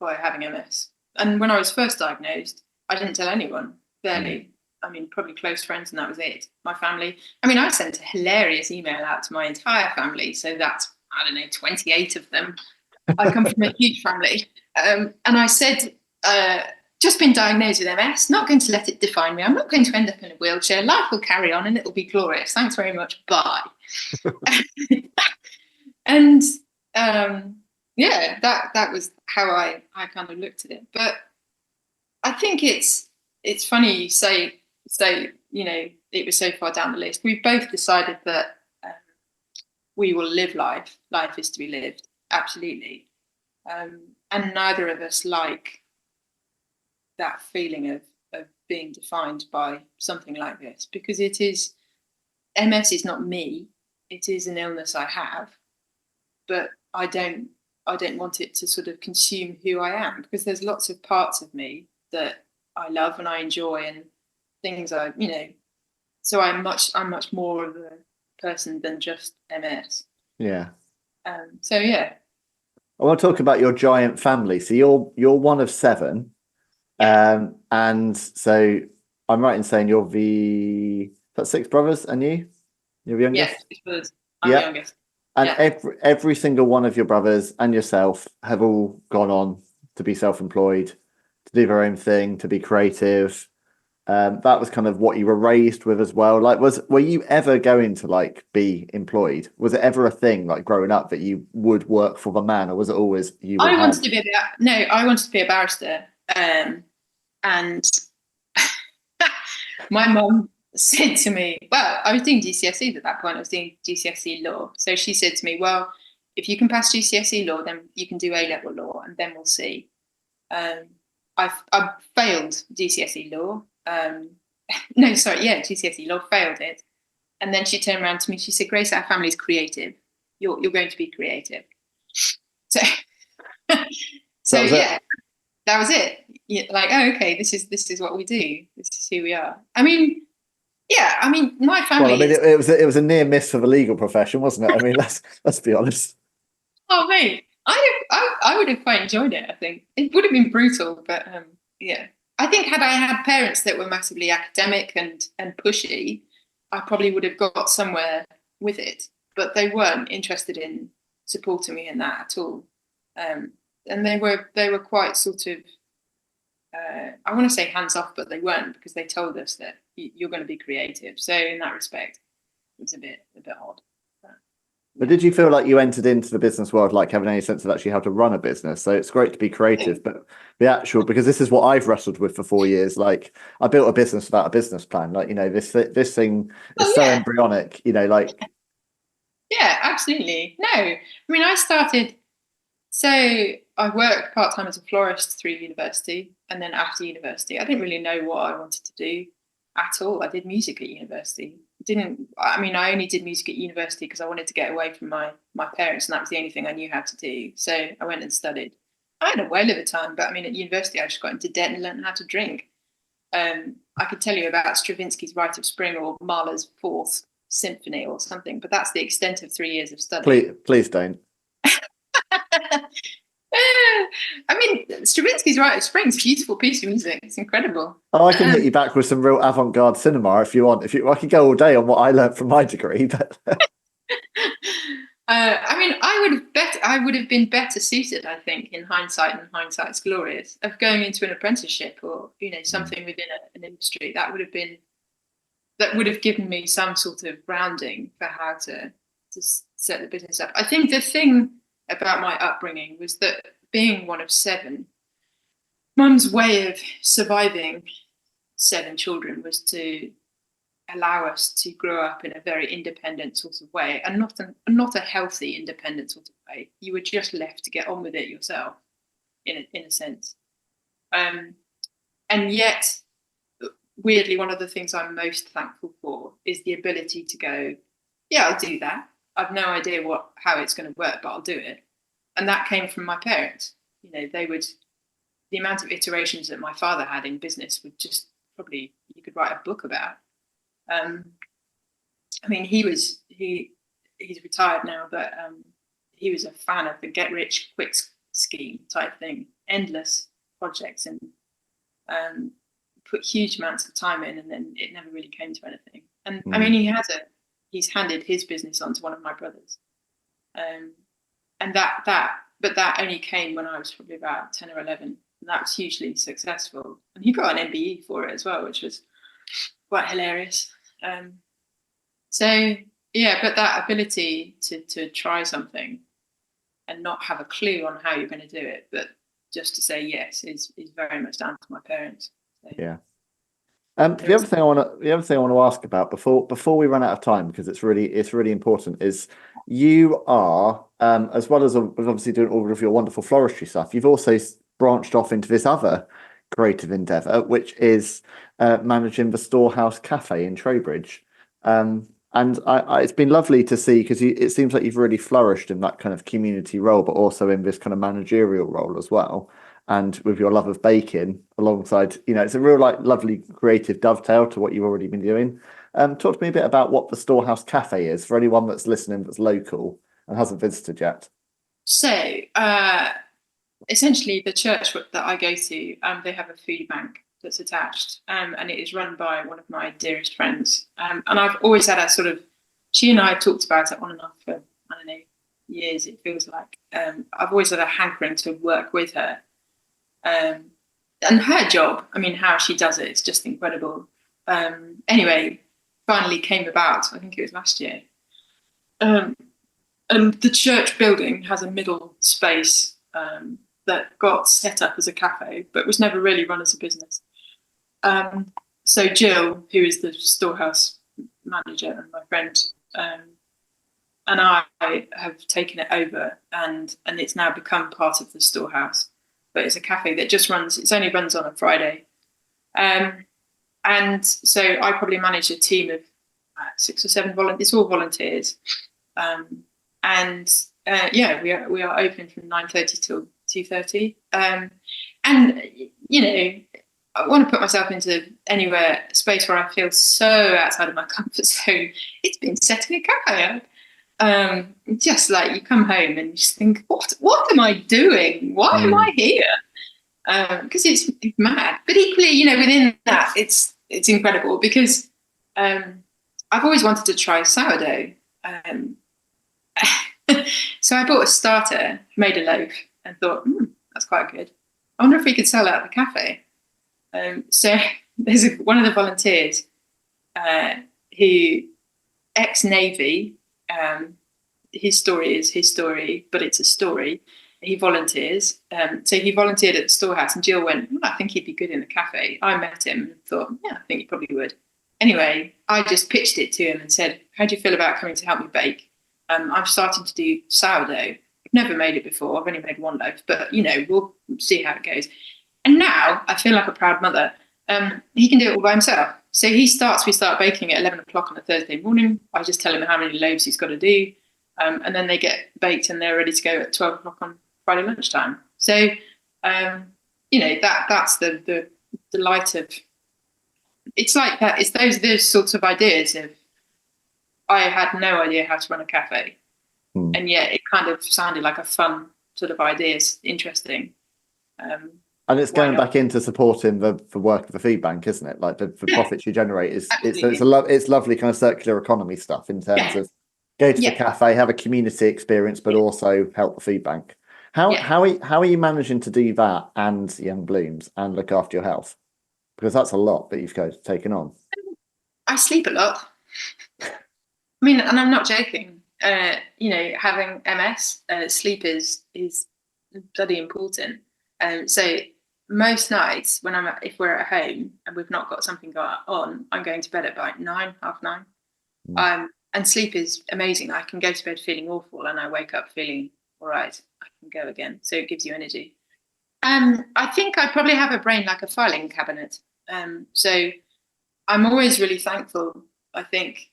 having MS. And when I was first diagnosed, I didn't tell anyone, barely. I mean, probably close friends, and that was it. My family. I mean, I sent a hilarious email out to my entire family. So that's, I don't know, 28 of them. I come from a huge family. And I said, just been diagnosed with MS, not going to let it define me. I'm not going to end up in a wheelchair. Life will carry on and it will be glorious. Thanks very much. Bye. And that was how I kind of looked at it. But I think it's funny you say it was so far down the list. We've both decided that we will live life. Life is to be lived, absolutely. And neither of us like that feeling of being defined by something like this, because MS is not me. It is an illness I have, but I don't want it to sort of consume who I am, because there's lots of parts of me that I love and I enjoy, and things so I'm much more of a person than just MS. Yeah. So yeah. I want to talk about your giant family. So you're one of 7. Yeah. And so I'm right in saying you're that's 6 brothers and you're the youngest? Yes, because I'm the youngest. And every single one of your brothers and yourself have all gone on to be self-employed, to do their own thing, to be creative. That was kind of what you were raised with as well. Like, were you ever going to like be employed? Was it ever a thing like growing up that you would work for the man, or was it always you? I wanted to be a barrister. And my mum said to me, well, I was doing GCSEs at that point. I was doing GCSE law. So she said to me, well, if you can pass GCSE law, then you can do A-level law, and then we'll see. I failed GCSE law. GCSE law, failed it. And then she turned around to me, she said, Grace, our family's creative. You're going to be creative. So that was it. Like, oh, okay, this is what we do. This is who we are. I mean, my family. Well, I mean, it was a near miss for the legal profession, wasn't it? I mean, let's be honest. Oh, mate, I would have quite enjoyed it. I think it would have been brutal, but I think had I had parents that were massively academic and pushy, I probably would have got somewhere with it. But they weren't interested in supporting me in that at all. And they were quite sort of, I want to say hands off, but they weren't, because they told us that you're going to be creative. So in that respect, it was a bit odd. But did you feel like you entered into the business world like having any sense of actually how to run a business? So it's great to be creative, but because this is what I've wrestled with for 4 years. Like, I built a business without a business plan. Like, this thing is so embryonic. Yeah, absolutely. No, I mean, I started. So I worked part-time as a florist through university, and then after university, I didn't really know what I wanted to do at all. I did music at university. I only did music at university because I wanted to get away from my parents, and that was the only thing I knew how to do. So I went and studied. I had a whale of a time, but I mean, at university, I just got into debt and learned how to drink. I could tell you about Stravinsky's Rite of Spring or Mahler's Fourth Symphony or something, but that's the extent of 3 years of study. Please don't. I mean, Stravinsky's Rite of Spring is a beautiful piece of music. It's incredible. Oh, I can hit you back with some real avant-garde cinema if you want. I could go all day on what I learned from my degree, but I mean, I would have been better suited, I think, in hindsight, and hindsight's glorious, of going into an apprenticeship or, you know, something within an industry that would have given me some sort of grounding for how to set the business up. I think the thing about my upbringing was that, being one of 7, Mum's way of surviving 7 children was to allow us to grow up in a very independent sort of way, and not a healthy independent sort of way. You were just left to get on with it yourself, in a sense. And yet, weirdly, one of the things I'm most thankful for is the ability to go, yeah, I'll do that. I've no idea how it's going to work, but I'll do it. And that came from my parents. You know, the amount of iterations that my father had in business would just probably, you could write a book about. I mean, he's retired now, but he was a fan of the get rich quick scheme type thing, endless projects, and put huge amounts of time in, and then it never really came to anything. And I mean, he's handed his business on to one of my brothers. And that only came when I was probably about 10 or 11, and that was hugely successful. And he got an MBE for it as well, which was quite hilarious. So yeah, but that ability to try something and not have a clue on how you're going to do it, but just to say yes is very much down to my parents. So, yeah. The other thing I want to ask about before we run out of time, because it's really important, is you are, as well as obviously doing all of your wonderful floristry stuff, you've also branched off into this other creative endeavour, which is managing the Storehouse Cafe in Trowbridge. And it's been lovely to see, because it seems like you've really flourished in that kind of community role, but also in this kind of managerial role as well. And with your love of baking alongside, you know, it's a real lovely creative dovetail to what you've already been doing. Talk to me a bit about what the Storehouse Cafe is for anyone that's listening that's local and hasn't visited yet. So essentially, the church that I go to, they have a food bank that's attached, and it is run by one of my dearest friends. And I've always had a sort of, she and I talked about it on and off for, I don't know, years, it feels like. I've always had a hankering to work with her. And her job, I mean, how she does it, it's just incredible. Anyway, finally came about, I think it was last year. And the church building has a middle space that got set up as a cafe, but was never really run as a business. So Jill, who is the storehouse manager and my friend, and I have taken it over, and it's now become part of the storehouse. But it's a cafe that just only runs on a Friday. And so I probably manage a team of 6 or 7 volunteers. It's all volunteers. Yeah, we are open from 9:30 till 2:30. And, you know, I want to put myself into a space where I feel so outside of my comfort zone. It's been setting a cafe up. Just like you come home and you just think, what am I doing? Why am I here? Because it's mad. But equally, you know, within that, it's incredible because I've always wanted to try sourdough. So I bought a starter, made a loaf, and thought, that's quite good. I wonder if we could sell that at the cafe. So there's one of the volunteers who, ex-Navy, his story is his story, but it's a story. He volunteers. So he volunteered at the storehouse, and Jill went, I think he'd be good in the cafe. I met him and thought, yeah, I think he probably would. Anyway, I just pitched it to him and said, how do you feel about coming to help me bake? I'm starting to do sourdough. I've never made it before. I've only made one loaf, but, you know, we'll see how it goes. And now I feel like a proud mother. He can do it all by himself. So we start baking at 11 o'clock on a Thursday morning. I just tell him how many loaves he's got to do. And then they get baked and they're ready to go at 12 o'clock on Friday lunchtime. So, you know, that's the delight of it's like that. It's those sorts of ideas of, I had no idea how to run a cafe, and yet it kind of sounded like a fun sort of idea. It's interesting. And it's going back into supporting the work of the food bank, isn't it? Like the profits you generate it's lovely kind of circular economy stuff in terms of go to the cafe, have a community experience, but also help the food bank. How are you managing to do that and Young Blooms and look after your health? Because that's a lot that you've taken on. I sleep a lot. I mean, and I'm not joking. Having MS, sleep is bloody important. So most nights if we're at home and we've not got something going on, I'm going to bed at about 9, half 9. And sleep is amazing. I can go to bed feeling awful and I wake up feeling all right. I can go again. So it gives you energy. I think I probably have a brain like a filing cabinet. So I'm always really thankful, I think,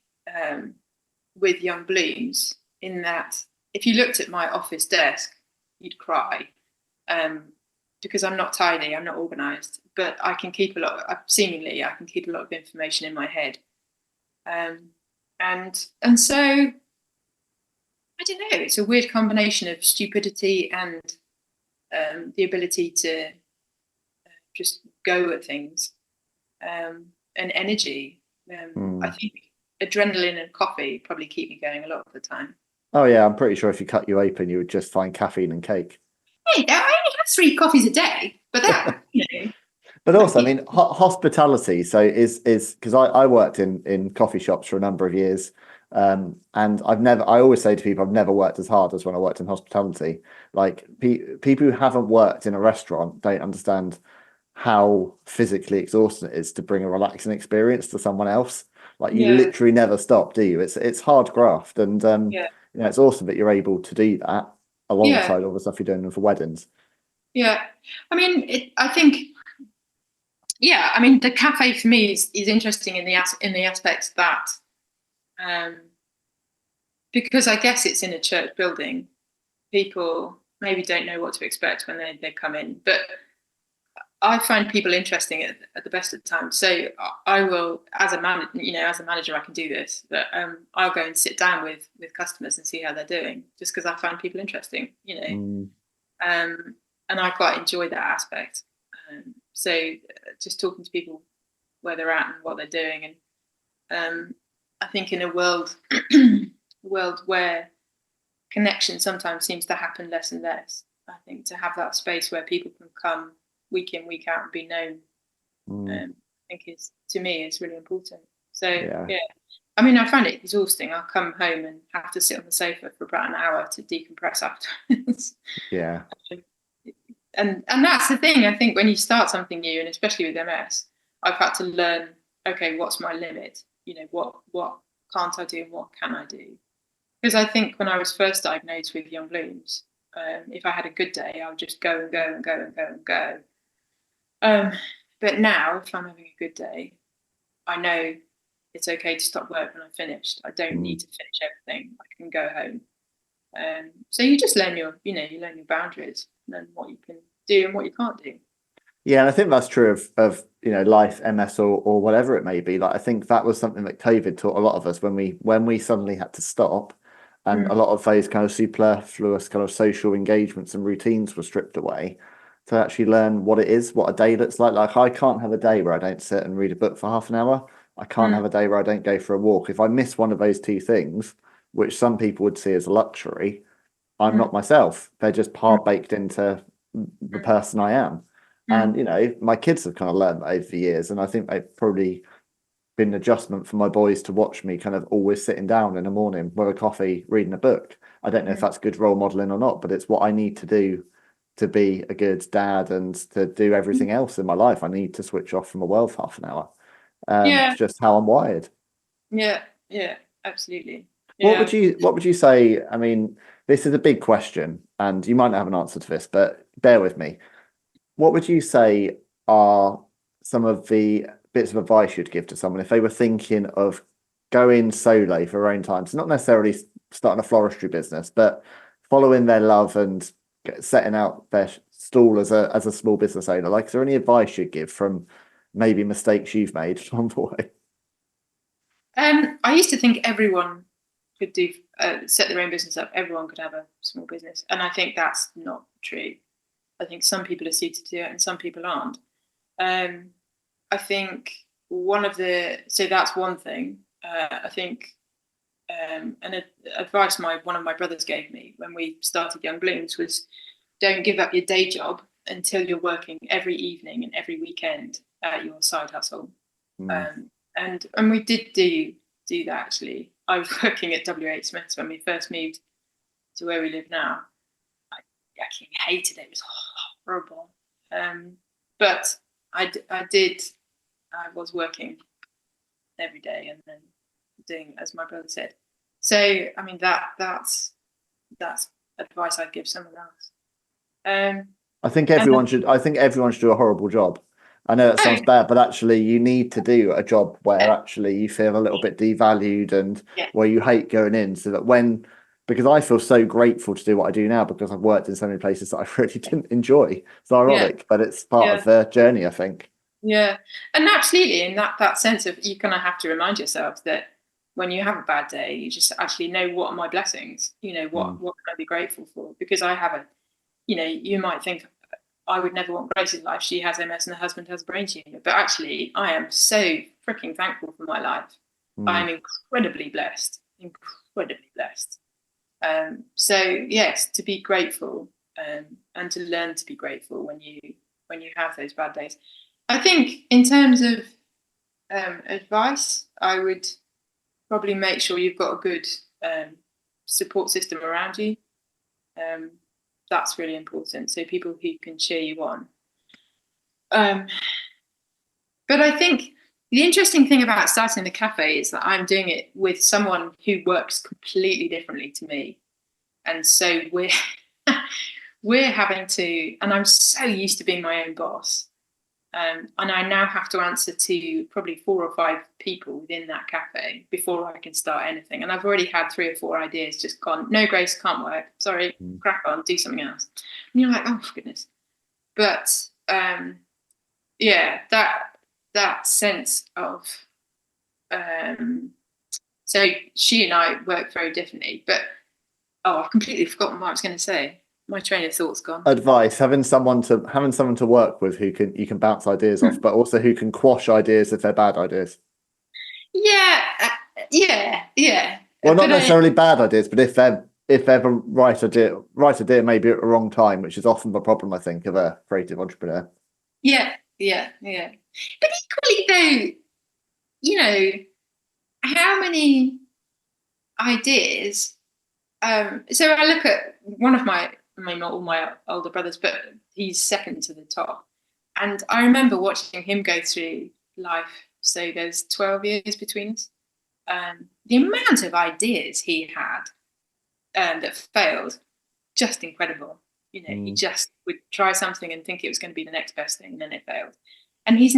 with Young Blooms, in that if you looked at my office desk, you'd cry. Because I'm not tidy, I'm not organised, but I can keep I can keep a lot of information in my head. And so, I don't know, it's a weird combination of stupidity and the ability to just go at things, and energy. I think adrenaline and coffee probably keep me going a lot of the time. Oh yeah, I'm pretty sure if you cut you open, you would just find caffeine and cake. I only have 3 coffees a day, but that, But also, I mean, hospitality. So is because I worked in coffee shops for a number of years, and I always say to people, I've never worked as hard as when I worked in hospitality. Like people who haven't worked in a restaurant don't understand how physically exhausting it is to bring a relaxing experience to someone else. Like you literally never stop, do you? It's hard graft, and it's awesome that you're able to do that alongside all the stuff you're doing for weddings. Yeah, I mean, I think the cafe for me is interesting in the aspect that, because I guess it's in a church building, people maybe don't know what to expect when they come in, but I find people interesting at the best of times. So I will, as a manager, I can do this. But I'll go and sit down with customers and see how they're doing, just because I find people interesting, and I quite enjoy that aspect. So just talking to people where they're at and what they're doing, and I think in a world where connection sometimes seems to happen less and less, I think to have that space where people can come week in, week out and be known, I think to me is really important. So I mean, I find it exhausting. I'll come home and have to sit on the sofa for about an hour to decompress afterwards. And that's the thing. I think when you start something new, and especially with MS, I've had to learn, okay, what's my limit? What can't I do and what can I do? Because I think when I was first diagnosed with Young Blooms, if I had a good day, I would just go and go and go and go and go. But now, if I'm having a good day, I know it's okay to stop work when I'm finished. I don't need to finish everything. I can go home. So you just learn your boundaries, learn what you can do and what you can't do. Yeah, and I think that's true of life, MS or whatever it may be. Like I think that was something that COVID taught a lot of us when we suddenly had to stop, and a lot of those kind of superfluous kind of social engagements and routines were stripped away, to actually learn what it is, what a day looks like. Like I can't have a day where I don't sit and read a book for half an hour. I can't have a day where I don't go for a walk. If I miss one of those two things, which some people would see as a luxury, I'm not myself. They're just part baked into the person I am. And, my kids have kind of learned that over the years. And I think they've probably been an adjustment for my boys to watch me kind of always sitting down in the morning with a coffee, reading a book. I don't know if that's good role modeling or not, but it's what I need to do to be a good dad and to do everything else in my life. I need to switch off from the world for half an hour. It's just how I'm wired. Yeah, absolutely. Yeah. What would you say? I mean, this is a big question, and you might not have an answer to this, but bear with me. What would you say are some of the bits of advice you'd give to someone if they were thinking of going solo for their own time? So not necessarily starting a floristry business, but following their love and setting out their stall as a small business owner. Like, is there any advice you'd give from maybe mistakes you've made along the way? I used to think everyone could do set their own business up. Everyone could have a small business, and I think that's not true. I think some people are suited to it, and some people aren't. I think so that's one thing. I think advice one of my brothers gave me when we started Young Blooms was, don't give up your day job until you're working every evening and every weekend at your side hustle. And we did do that, actually. I was working at WH Smith's when we first moved to where we live now. I actually hated it. It was horrible. But I was working every day and then doing as my brother said. So I mean that's advice I'd give someone else. I think everyone should do a horrible job. I know that sounds bad, but actually you need to do a job where actually you feel a little bit devalued and where you hate going in, so that because I feel so grateful to do what I do now because I've worked in so many places that I really didn't enjoy. It's ironic, but it's part of the journey, I think. Yeah. And absolutely, in that sense of, you kind of have to remind yourself that when you have a bad day, you just actually know, what are my blessings? What can I be grateful for? Because I have you might think, I would never want Grace's life. She has MS and her husband has a brain tumor. But actually, I am so freaking thankful for my life. I'm incredibly blessed. So yes, to be grateful and to learn to be grateful when you have those bad days. I think in terms of advice, I would probably make sure you've got a good support system around you. That's really important. So people who can cheer you on. But I think the interesting thing about starting the cafe is that I'm doing it with someone who works completely differently to me. And so we're having to, and I'm so used to being my own boss. And I now have to answer to probably 4 or 5 people within that cafe before I can start anything. And I've already had 3 or 4 ideas just gone, no, Grace, can't work. Sorry, crack on, do something else. And you're like, oh, goodness. But that sense of, so she and I work very differently. But, I've completely forgotten what I was going to say. My train of thought's gone. Advice: having someone to work with who you can bounce ideas off, but also who can quash ideas if they're bad ideas. Yeah. Well, not necessarily bad ideas, but if they're the right idea, maybe at the wrong time, which is often the problem, I think, of a creative entrepreneur. Yeah. But equally, though, how many ideas? So I look at one of not all my older brothers, but he's second to the top. And I remember watching him go through life. So there's 12 years between us. The amount of ideas he had that failed, just incredible. He just would try something and think it was going to be the next best thing, and then it failed. And his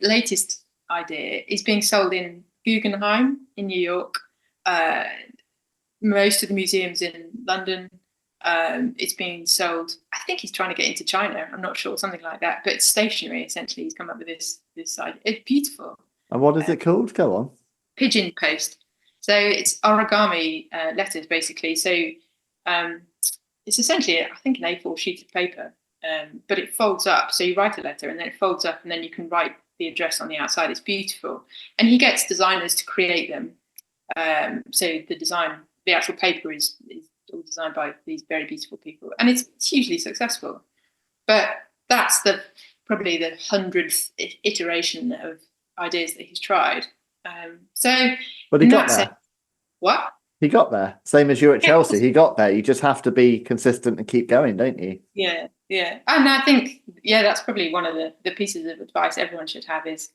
latest idea is being sold in Guggenheim in New York. Most of the museums in London, it's being sold. I think he's trying to get into China. I'm not sure, something like that. But it's stationery, essentially. He's come up with this side. It's beautiful. And what is it called? Go on. Pigeon post. So it's origami letters, basically. So it's essentially, I think, an A4 sheet of paper, but it folds up. So you write a letter, and then it folds up, and then you can write the address on the outside. It's beautiful. And he gets designers to create them. So the actual paper is all designed by these very beautiful people, and it's hugely successful. But that's probably the 100th iteration of ideas that he's tried. But he got there. Sense, what? He got there. Same as you at Chelsea. He got there. You just have to be consistent and keep going, don't you? Yeah. And I think, that's probably one of the pieces of advice everyone should have is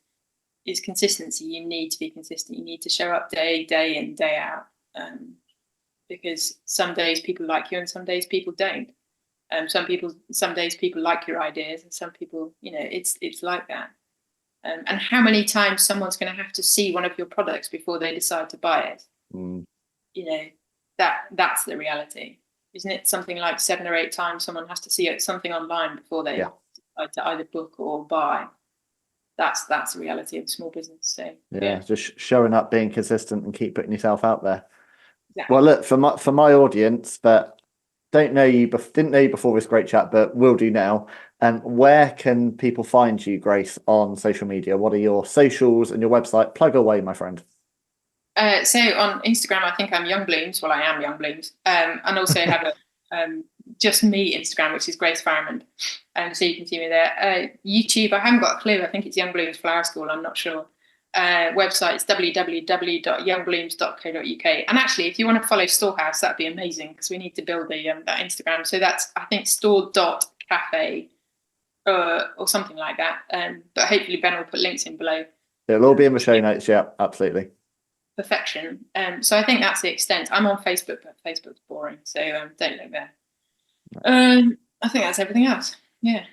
consistency. You need to be consistent. You need to show up day in, day out. Because some days people like you and some days people don't. Some days people like your ideas, and some people, it's like that. And how many times someone's going to have to see one of your products before they decide to buy it? That's the reality, isn't it? Something like 7 or 8 times someone has to see something online before they to either book or buy. That's the reality of small business. So just showing up, being consistent, and keep putting yourself out there. exactly. Well, look, for my audience that didn't know you before this great chat, but will do now. Where can people find you, Grace, on social media? What are your socials and your website? Plug away, my friend. So on Instagram, I think I'm Young Blooms. Well, I am Young Blooms, and also have a just me Instagram, which is Grace Farrimond, so you can see me there. YouTube, I haven't got a clue. I think it's Young Blooms Flower School. I'm not sure. Website is www.youngblooms.co.uk. And actually, if you want to follow Storehouse, that'd be amazing because we need to build that Instagram. So that's, I think, store.cafe or something like that. But hopefully Ben will put links in below. It'll all be in the show notes. Yeah, absolutely. Perfection. So I think that's the extent. I'm on Facebook, but Facebook's boring, so don't look there. I think that's everything else. Yeah.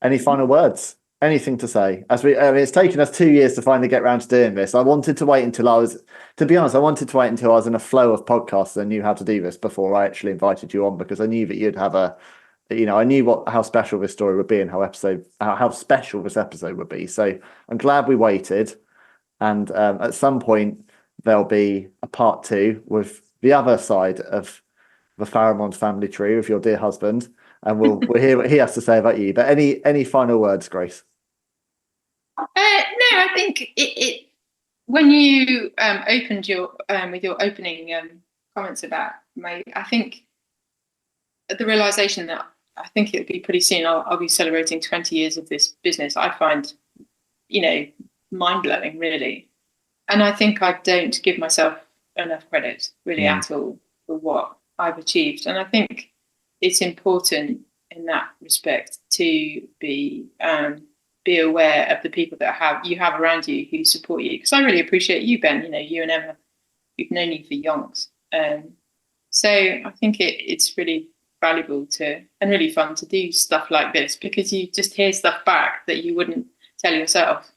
Any final words? Anything to say? It's taken us 2 years to finally get around to doing this. I wanted to wait until I was in a flow of podcasts and knew how to do this before I actually invited you on, because I knew that you'd have I knew how special this story would be and how special this episode would be. So I'm glad we waited. And at some point, there'll be a part 2 with the other side of the Farrimond family tree with your dear husband. And we'll hear what he has to say about you. But any final words, Grace? No, I think it when you opened your with your opening comments about I think the realization that I think it'll be pretty soon. I'll be celebrating 20 years of this business. I find, mind-blowing, really. And I think I don't give myself enough credit, really, at all, for what I've achieved. And I think it's important in that respect to be aware of the people that you have around you who support you. Because I really appreciate you, Ben. You and Emma, we've known you for yonks. So I think it's really valuable and really fun to do stuff like this, because you just hear stuff back that you wouldn't tell yourself.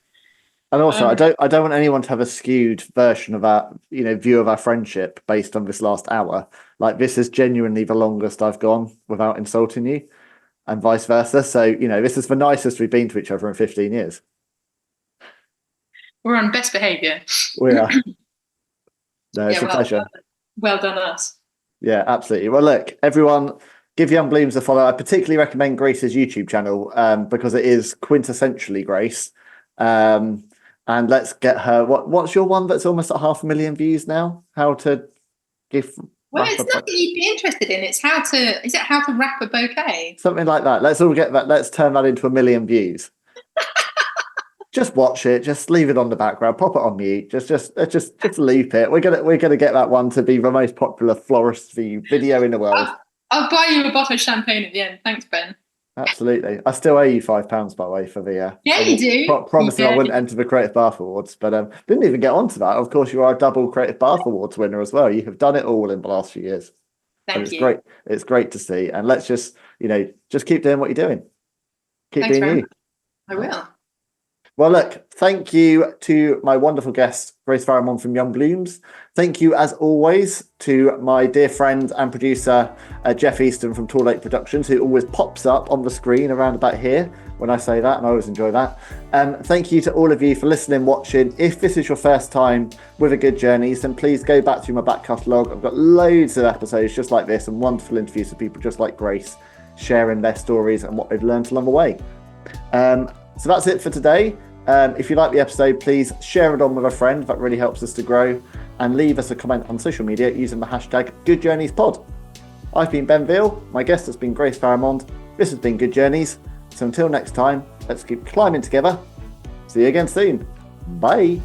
And also, I don't want anyone to have a skewed version of our, view of our friendship based on this last hour. Like, this is genuinely the longest I've gone without insulting you, and vice versa. So, this is the nicest we've been to each other in 15 years. We're on best behaviour. We are. No, it's a pleasure. Well done, us. Yeah, absolutely. Well, look, everyone, give Young Blooms a follow. I particularly recommend Grace's YouTube channel because it is quintessentially Grace. And let's get her. What's your one that's almost at 500,000 views now? How to give. Well, it's not that you'd be interested in. It's how to wrap a bouquet? Something like that. Let's all get that. Let's turn that into 1 million views. Just watch it. Just leave it on the background. Pop it on mute. Just loop it. We're gonna get that one to be the most popular floristry video in the world. I'll buy you a bottle of champagne at the end. Thanks, Ben. Absolutely. I still owe you £5, by the way, for the. Yeah, you do. Promising I wouldn't enter the Creative Bath Awards, but didn't even get onto that. Of course, you are a double Creative Bath Awards winner as well. You have done it all in the last few years. Thank you. Great. It's great to see, and let's just keep doing what you're doing. Keep being you. I will. Well, look, thank you to my wonderful guest, Grace Farrimond from Young Blooms. Thank you, as always, to my dear friend and producer, Jeff Easton from Tall Lake Productions, who always pops up on the screen around about here when I say that, and I always enjoy that. Thank you to all of you for listening, watching. If this is your first time with A Good Journeys, then please go back through my back catalogue. I've got loads of episodes just like this and wonderful interviews with people just like Grace, sharing their stories and what they've learned along the way. So that's it for today. If you like the episode, please share it on with a friend. That really helps us to grow. And leave us a comment on social media using the hashtag GoodJourneysPod. I've been Ben Veal. My guest has been Grace Farrimond. This has been Good Journeys. So until next time, let's keep climbing together. See you again soon. Bye.